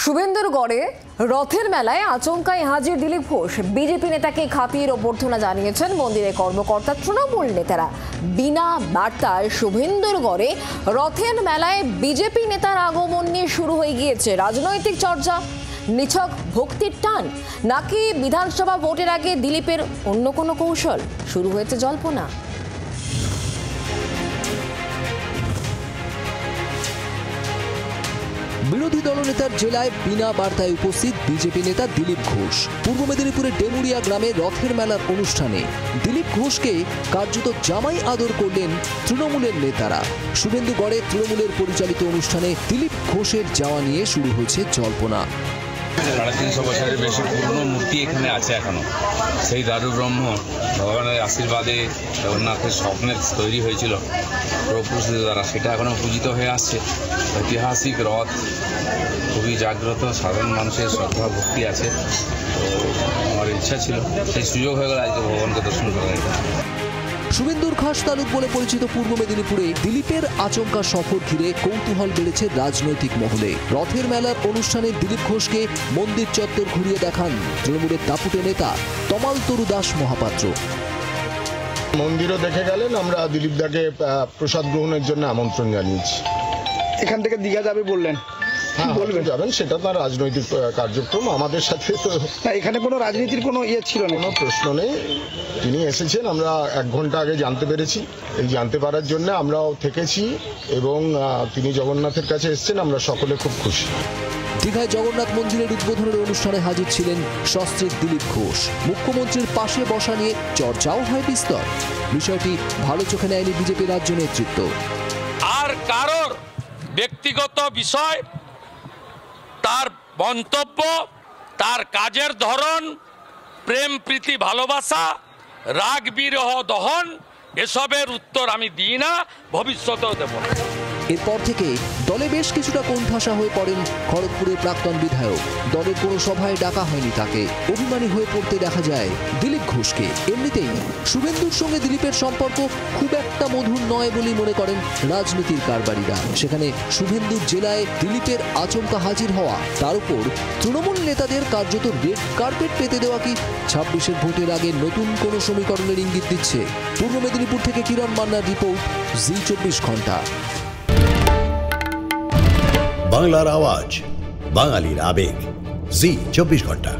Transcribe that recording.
শুভেন্দুরগড়ে রথের মেলায় আচমকায় হাজির দিলীপ ঘোষ। বিজেপি নেতাকে খাপিয়ে অভ্যর্থনা জানিয়েছেন মন্দিরের কর্মকর্তা তৃণমূল নেতারা। বিনা বার্তায় শুভেন্দুরগড়ে রথের মেলায় বিজেপি নেতার আগমন নিয়ে শুরু হয়ে গিয়েছে রাজনৈতিক চর্চা। নিছক ভক্তির টান নাকি বিধানসভা ভোটের আগে দিলীপের অন্য কোনো কৌশল? শুরু হয়েছে জল্পনা। বিরোধী দলনেতার জেলায় বিনা বার্তায় উপস্থিত বিজেপি নেতা দিলীপ ঘোষ। পূর্ব মেদিনীপুরের ডেমুরিয়া গ্রামে রথের মেলার অনুষ্ঠানে দিলীপ ঘোষকে কার্যত জামাই আদর করলেন তৃণমূলের নেতারা। শুভেন্দুগড়ে তৃণমূলের পরিচালিত অনুষ্ঠানে দিলীপ ঘোষের যাওয়া নিয়ে শুরু হয়েছে জল্পনা। 350 বছরের বেশি পুরনো মূর্তি এখানে আছে এখনো। সেই দারু ব্রহ্ম ভগবানের আশীর্বাদে জগন্নাথের স্বপ্নে তৈরি হয়েছিল প্রভুদের দ্বারা, সেটা এখনো পূজিত হয়ে আসছে। ঐতিহাসিক রথ খুবই জাগ্রত, সাধারণ মানুষের শ্রদ্ধা ভক্তি আছে। তো আমার ইচ্ছা ছিল, সেই সুযোগ হয়ে গেল আজকে ভগবানকে দর্শন করা। শুভেন্দুর খাস তালুক বলে পরিচিত পূর্ব মেদিনীপুরে দিলীপের আচমকা সফর ঘিরে কৌতূহল বেড়েছে রাজনৈতিক মহলে। রথের মেলার অনুষ্ঠানে দিলীপ ঘোষকে মন্দির চত্বর ঘুরিয়ে দেখান তৃণমূলের দাপুটে নেতা তমাল তরু দাস মহাপাত্র। মন্দিরও দেখে গেলেন, আমরা দিলীপ দাকে প্রসাদ গ্রহণের জন্য আমন্ত্রণ জানিয়েছি। এখান থেকে দীঘা যাবে বললেন, বলবেন যাবেন, সেটা তার রাজনৈতিক কার্যক্রম। আমাদের সাথে তো এখানে কোনো রাজনীতির কোনো ছিল না, কোনো প্রশ্ন নেই। তিনি এসেছেন, আমরা 1 ঘন্টা আগে জানতে পেরেছি। এই জানতে পারার জন্য আমরাও থেকেছি এবং তিনি জগন্নাথের কাছে এসেছেন, আমরা সকলে খুব খুশি। দীঘায় জগন্নাথ মন্দিরের উদ্বোধনের অনুষ্ঠানে হাজির ছিলেন সস্ত্রীক দিলীপ ঘোষ। মুখ্যমন্ত্রীর পাশে বসা নিয়ে চর্চাও হয় বিস্তর। বিষয়টি ভালো চোখে নেয়নি বিজেপি রাজ্য নেতৃত্ব। আর কারোর ব্যক্তিগত বিষয়, তার মন্তব্য, তার কাজের ধরন, প্রেম প্রীতি ভালোবাসা, রাগ বিরহ দহন, এসবের উত্তর আমি দিই না, ভবিষ্যতেও দেব না। এরপর থেকে দলে বেশ কিছুটা কোণঠাসা হয়ে পড়েন খড়গপুরের প্রাক্তন বিধায়ক। দলের কোনো সভায় ডাকা হয়নি তাকে। অভিমানী হয়ে পড়তে দেখা যায় দিলীপ ঘোষকে। এমনিতেই শুভেন্দুর সঙ্গে দিলীপের সম্পর্ক খুব একটা মধুর নয় বলেই মনে করেন রাজনীতির কারবারিরা। সেখানে শুভেন্দুর জেলায় দিলীপের আচমকা হাজির হওয়া, তার উপর তৃণমূল নেতাদের কার্যত রেড কার্পেট পেতে দেওয়া কি 26-এর ভোটের আগে নতুন কোনো সমীকরণের ইঙ্গিত দিচ্ছে? পূর্ব মেদিনীপুর থেকে কিরণ মান্নার রিপোর্ট, জি 24 ঘন্টা। বাংলার আওয়াজ, বাঙালির আবেগ, জি 24 ঘন্টা।